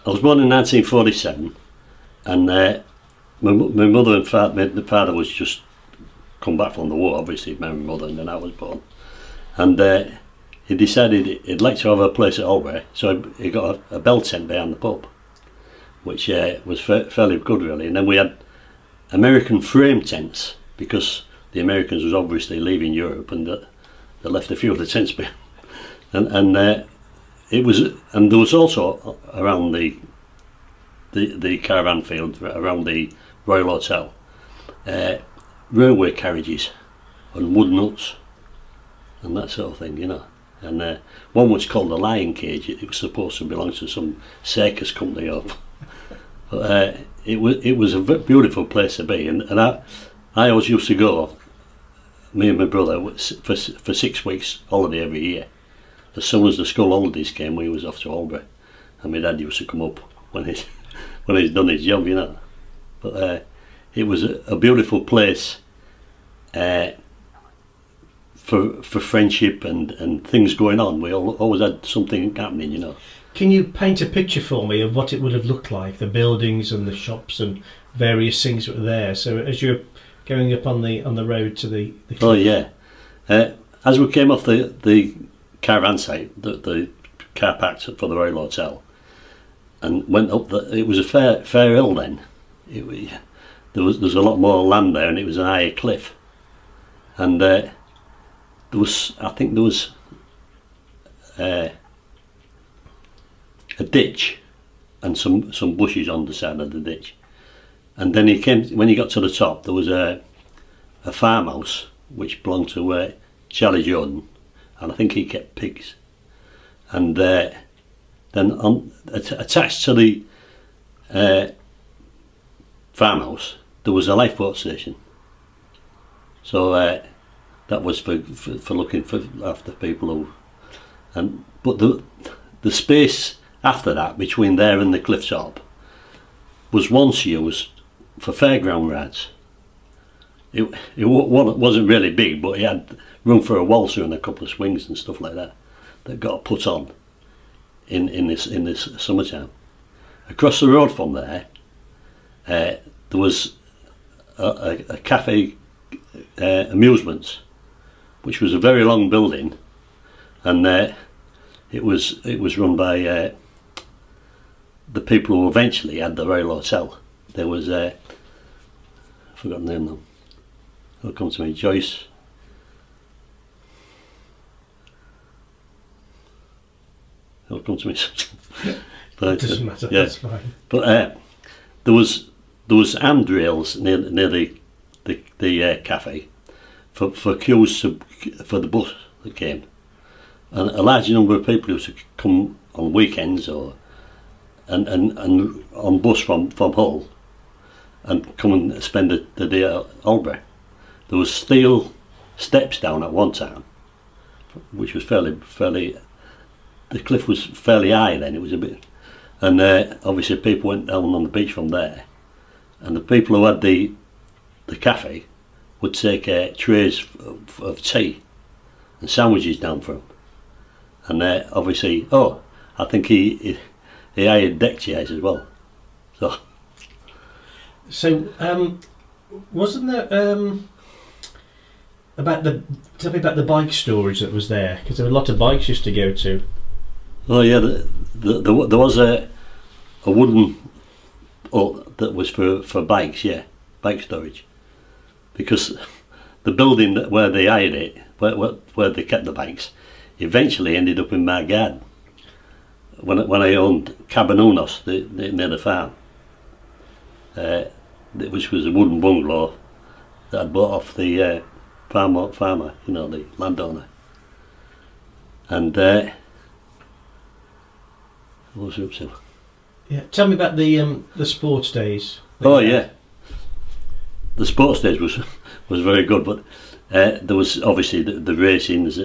I was born in 1947, and my mother and the father was just come back from the war, obviously, my mother, and then I was born. And he decided he'd like to have a place at Albury, so he got a bell tent behind the pub, which was fairly good, really. And then we had American frame tents, because the Americans was obviously leaving Europe, and they left a few of the tents behind. And there was also around the caravan field, around the Royal Hotel, railway carriages and wood nuts and that sort of thing, you know. And one was called the Lion Cage. It was supposed to belong to some circus company, but it was a beautiful place to be. And I always used to go, me and my brother, for 6 weeks holiday every year. As soon as the school holidays came, we was off to Albury, and my dad used to come up when he's done his job, you know. But it was a beautiful place for friendship and things going on. We always had something happening, you know. Can you paint a picture for me of what it would have looked like, the buildings and the shops and various things that were there? So as you're going up on the road to the oh yeah, as we came off the caravan site, the car park for the Royal Hotel, and went up. It was a fair hill then. There's a lot more land there, and it was an higher cliff. And I think there was a ditch and some bushes on the side of the ditch. And then when he got to the top, there was a farmhouse which belonged to Charlie Jordan, and I think he kept pigs. And then attached to the farmhouse, there was a lifeboat station. So that was for looking after people but the space after that between there and the cliff top was once used for fairground rides. It wasn't really big, but it had room for a waltzer and a couple of swings and stuff like that got put on in this summertime. Across the road from there, there was a cafe amusements, which was a very long building, and it was run by the people who eventually had the Royal Hotel. There was I've forgotten the name now. It'll come to me. Joyce. It'll come to me. But, it doesn't matter. Yeah. That's fine. But there was handrails near the cafe for queues for the bus that came, and a large number of people used to come on weekends and on bus from Hull and come and spend the day at Albury. There was steel steps down at one time, which was fairly. The cliff was fairly high then. It was a bit, and obviously people went down on the beach from there, and the people who had the cafe would take trays of tea and sandwiches down for them, and obviously, I think he hired deck chairs as well. So wasn't there tell me about the bike storage that was there, because there were a lot of bikes used to go to. Oh yeah, there was a wooden that was for bikes, yeah, bike storage, because the building where they hired it, where they kept the bikes, eventually ended up in my garden when I owned Cabanunos near the farm, which was a wooden bungalow that I'd bought off the farmer, you know, the landowner. And what was I up to? Yeah, tell me about the sports days. Oh yeah, the sports days was very good, but there was obviously the racings,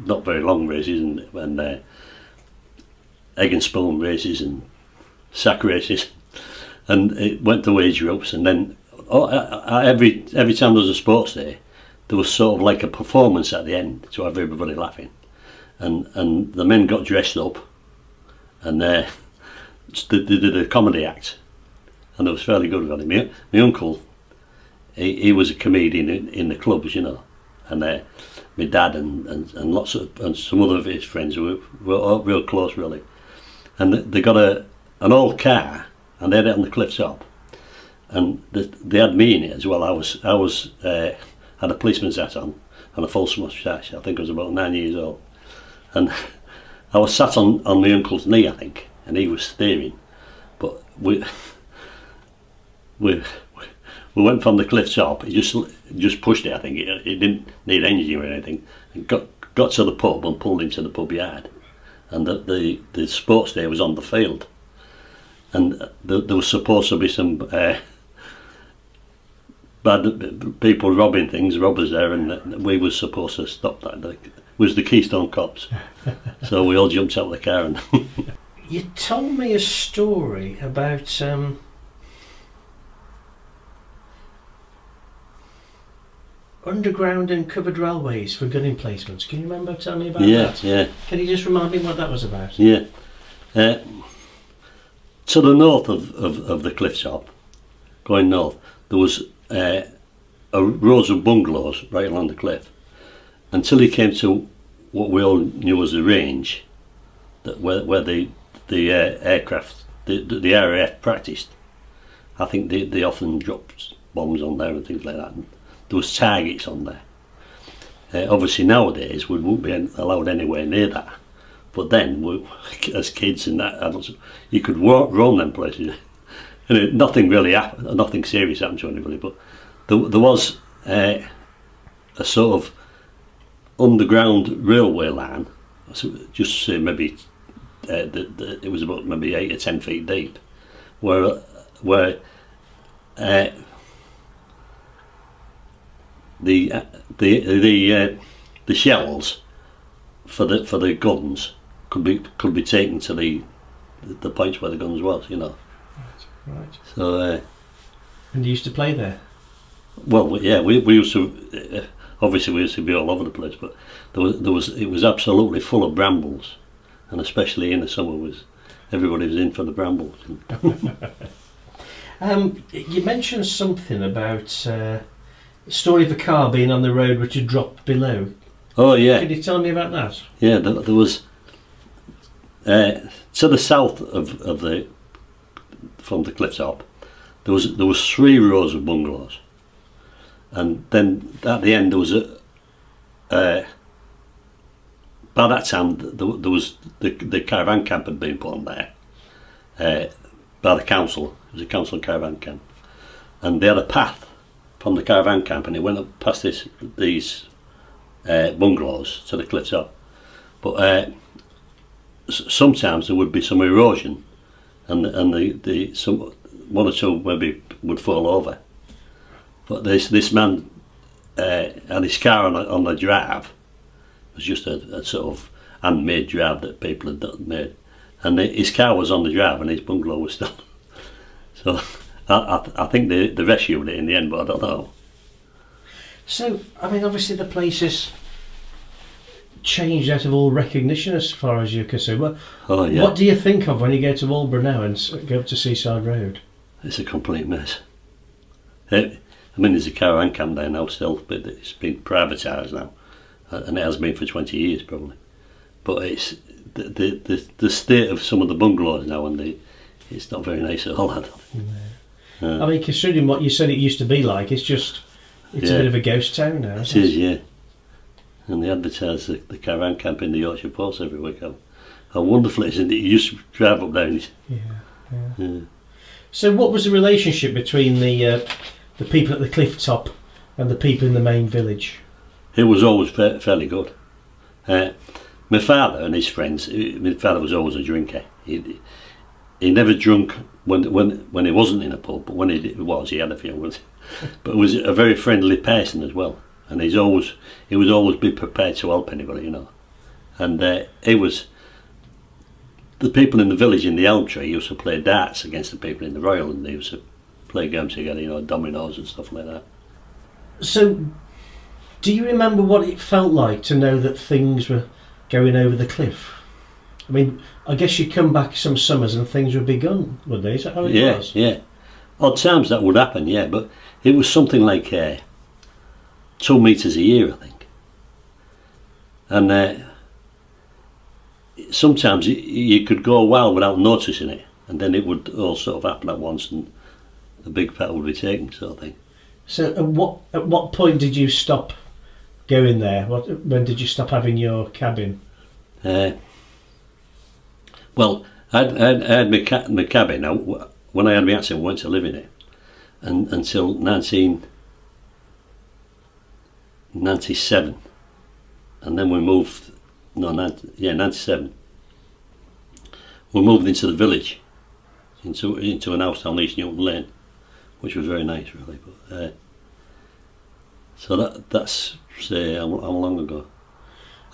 not very long races, and egg and spoon races and sack races, and it went to age groups, and then every time there was a sports day, there was sort of like a performance at the end to have everybody laughing, and the men got dressed up, and they did a comedy act, and it was fairly good really. My uncle, he was a comedian in the clubs, you know, and my dad and lots of and some other of his friends were all real close really, and they got an old car and they had it on the cliff top, and they had me in it as well. I was had a policeman's hat on and a false moustache. I think I was about 9 years old, and I was sat on my uncle's knee, I think, and he was steering, but we went from the cliff top. He just pushed it. I think it didn't need engine or anything. And got to the pub and pulled into the pub yard, and the sports day was on the field, and there was supposed to be some bad people robbing things, robbers there, and we were supposed to stop that. It was the Keystone Cops, so we all jumped out of the car and. You told me a story about underground and covered railways for gun emplacements. Can you remember telling me about that? Yeah. Can you just remind me what that was about? Yeah. To the north of the cliff top, going north, there was rows of bungalows right along the cliff, until you came to what we all knew as the range, where the aircraft, the RAF practiced. I think they often dropped bombs on there and things like that. And there was targets on there. Obviously nowadays we wouldn't be allowed anywhere near that. But then, as kids and adults, you could roam them places. And nothing really happened, nothing serious happened to anybody. But there was a sort of underground railway line, just say maybe. It was about maybe 8 or 10 feet deep, where the shells for the guns could be taken to the points where the guns was, you know. Right. So. And you used to play there. Well, yeah, we used to. Obviously, we used to be all over the place, but it was absolutely full of brambles. And especially in the summer, everybody was in for the brambles. You mentioned something about the story of a car being on the road which had dropped below. Oh yeah. Could you tell me about that? Yeah, there was to the south from the cliff top. There was 3 rows of bungalows, and then at the end there was by that time, there was the caravan camp had been put on there by the council. It was a council caravan camp, and they had a path from the caravan camp, and it went up past these bungalows to the cliff top. But sometimes there would be some erosion, and some one or two maybe would fall over. But this man had his car on the drive. It was just a sort of handmade drive that people had made, and his car was on the drive and his bungalow was still. So I think they rescued it in the end, but I don't know. So I mean, obviously the place has changed out of all recognition as far as you're concerned. Oh yeah. What do you think of when you go to Walborough now and go up to Seaside Road? It's a complete mess. I mean, there's a caravan camp there now still, but it's been privatised now. And it has been for 20 years probably, but it's the state of some of the bungalows now, and it's not very nice at all. I don't think. I mean, considering what you said it used to be like, it's a bit of a ghost town now. It is, yeah. And they advertise the caravan camp in the Yorkshire Post every week. How wonderful it is, and you used to drive up there. Yeah. So, what was the relationship between the people at the cliff top and the people in the main village? It was always fairly good. My father and his friends. My father was always a drinker. He never drunk when he wasn't in a pub, but when he was, he had a few. But he was a very friendly person as well, and he would always be prepared to help anybody, you know. And it was the people in the village in the elm tree used to play darts against the people in the Royal, and they used to play games together, you know, dominoes and stuff like that. So, do you remember what it felt like to know that things were going over the cliff? I mean, I guess you come back some summers and things would be gone, would they? Is that how it Yeah, was? yeah. Odd times that would happen, yeah, but it was something like 2 metres a year, I think. And sometimes you could go a while without noticing it, and then it would all sort of happen at once, and a big pet would be taken, sort of thing. So at what point did you stop going there? When did you stop having your cabin? Well, I had my cabin. Now, when I had my accident, I went to live in it, and until 1997, and then we moved. No, 97. We moved into the village, into an house down East Newton Lane, which was very nice, really. But so that's say how long ago.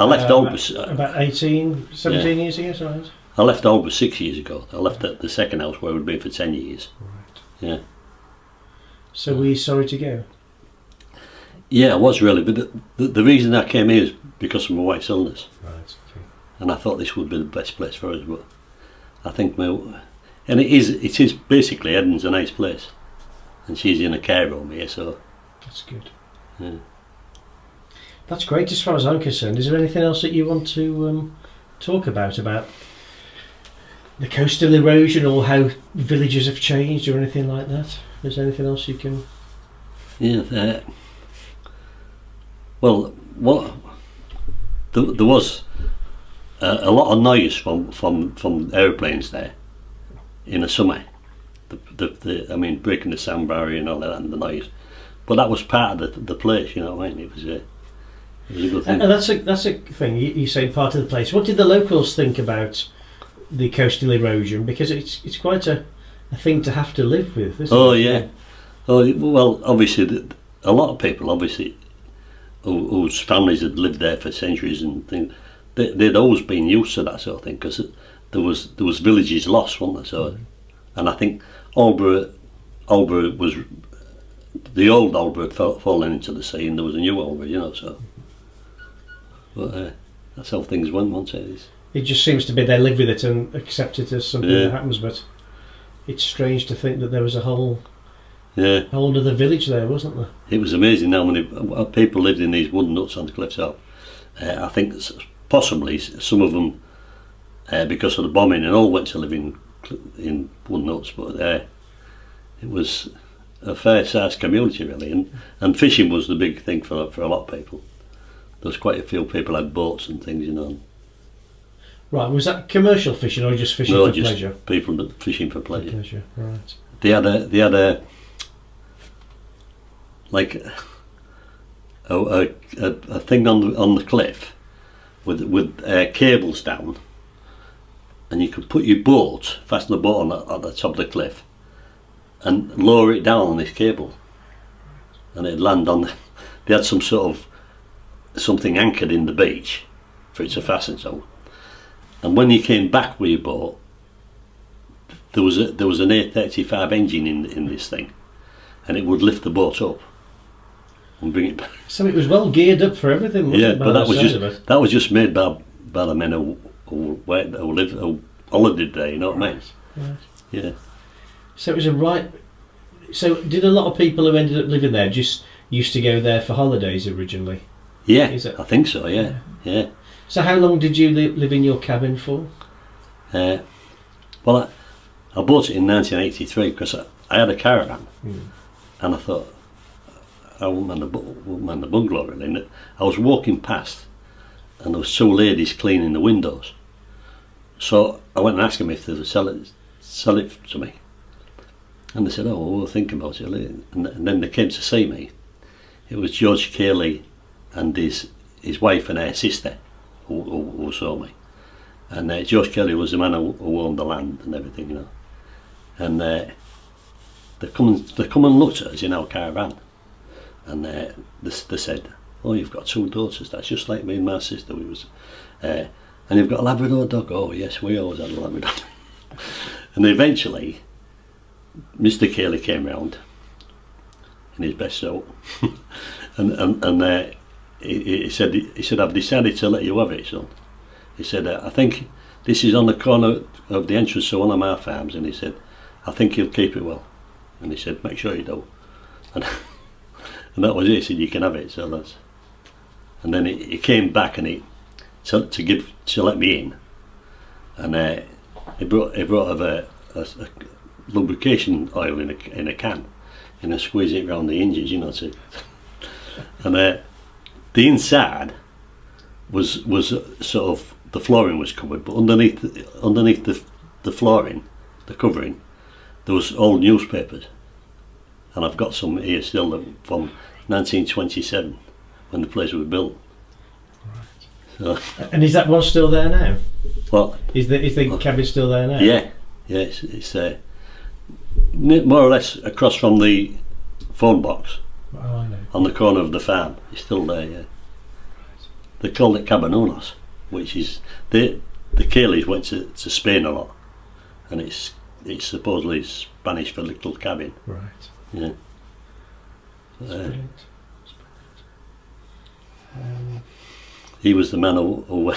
I left Oldbury about 18, 17 years ago, right? I left Oldbury 6 years ago. I left the second house where we'd been for 10 years. Right. Yeah. So were you sorry to go? Yeah, I was really, but the reason I came here is because of my wife's illness. Right. Okay. And I thought this would be the best place for us, but I think and it is basically, Edin's a nice place, and she's in a care home here, so That's good. yeah. That's great as far as I'm concerned. Is there anything else that you want to talk about the coastal erosion or how villages have changed or anything like that? Is there anything else you can... Yeah, well, there was a lot of noise from aeroplanes there in the summer. I mean, breaking the sound barrier and all that, and the noise. But that was part of the place, you know what I mean? It was a good thing. And that's a thing, you say part of the place. What did the locals think about the coastal erosion? Because it's quite a thing to have to live with, isn't it? Oh, yeah. Oh, well, obviously, a lot of people, obviously, whose families had lived there for centuries and things, they'd always been used to that sort of thing, because there was villages lost, weren't there? So, and I think Albury was, the old Albury had fallen into the sea, and there was a new Albury, you know. So, but that's how things went, wasn't it? It just seems to be they live with it and accept it as something Yeah. that happens. But it's strange to think that there was a whole other village there, wasn't there? It was amazing how many people lived in these wooden huts on the cliffside. I think possibly some of them, because of the bombing and all, went to live in wooden huts, but it was a fair sized community, really, and fishing was the big thing for a lot of people. There was quite a few people had boats and things, you know. Right, was that commercial fishing or just fishing for just pleasure? people that fishing for pleasure. Pleasure, right. They had a like a thing on the cliff with cables down, and you could put your boat, fasten the boat on the top of the cliff, and lower it down on this cable, and it'd land on. They had some sort of something anchored in the beach for it to fasten to. And when you came back with your boat, there was an A35 engine in this thing, and it would lift the boat up and bring it back. So it was well geared up for everything, wasn't it? But that was just made by the men who holidayed there. You know what I mean? Right. Yeah. So it was a right. So did a lot of people who ended up living there just used to go there for holidays originally? Yeah, Is it? I think so. Yeah. So how long did you live in your cabin for? Well, I bought it in 1983 because I had a caravan, and I thought I wouldn't mind the bungalow really. And I was walking past, and there was two ladies cleaning the windows. So I went and asked them if they would sell it to me, and they said, "Oh, we'll think about it." And then they came to see me. It was George Cayley and his wife and her sister who saw me. And George Kelly was the man who owned the land and everything, you know. And they come and looked at us in our caravan, and they said, "Oh, you've got two daughters. That's just like me and my sister. And you've got a Labrador dog." "Oh yes, we always had a Labrador." And eventually, Mr. Cayley came round in his best suit, and he said, "I've decided to let you have it, son." He said, I think this is on the corner of the entrance to one of my farms, and he said, I think you'll keep it well. And he said, make sure you do. And, and that was it. He said, you can have it. So that's. And then he came back and to let me in, and he brought a lubrication oil in a can, and I squeeze it around the hinges, you know. And the inside was sort of, the flooring was covered, but underneath the flooring, the covering, there was old newspapers, and I've got some here still from 1927 when the place was built. Right. So, and is that one still there now? What? Is the cabin still there now? Yeah, it's more or less across from the phone box. Oh, I know. On the corner of the farm. It's still there, yeah. Right. They called it Cabanunos, which is the Cayley's went to Spain a lot, and it's supposedly Spanish for little cabin. Right. Yeah. That's brilliant. He was the man who I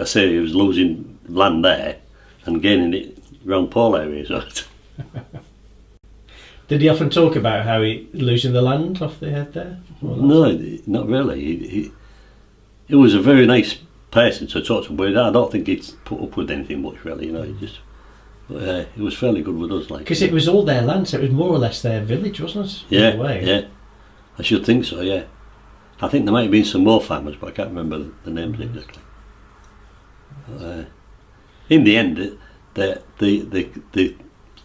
say he was losing land there and gaining it around Paul area. So. Did he often talk about how he losing the land off the head there? No, not really. He was a very nice person to talk to, but I don't think he'd put up with anything much really. You know, he was fairly good with us, like. Because it was all their land, so it was more or less their village, wasn't it? Yeah, in a way. yeah. I should think so. Yeah, I think there might have been some more farmers, but I can't remember the names exactly. In the end, the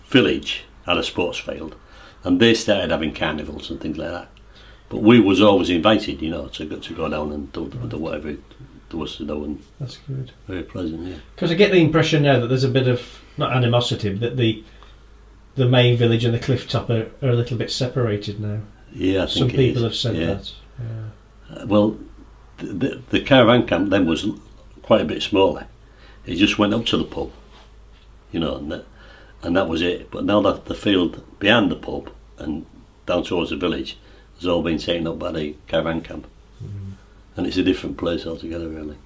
village had a sports field, and they started having carnivals and things like that. But we was always invited, you know, to go down and do whatever there was to do, and that's good. Very pleasant, yeah. Because I get the impression now that there's a bit of not animosity, but that the main village and the cliff top are a little bit separated now. Yeah, I think some people have said yeah. that. Yeah. Well, the caravan camp then was quite a bit smaller. It just went up to the pub, you know, and that was it. But now that the field behind the pub and down towards the village has all been taken up by the caravan camp, and it's a different place altogether, really.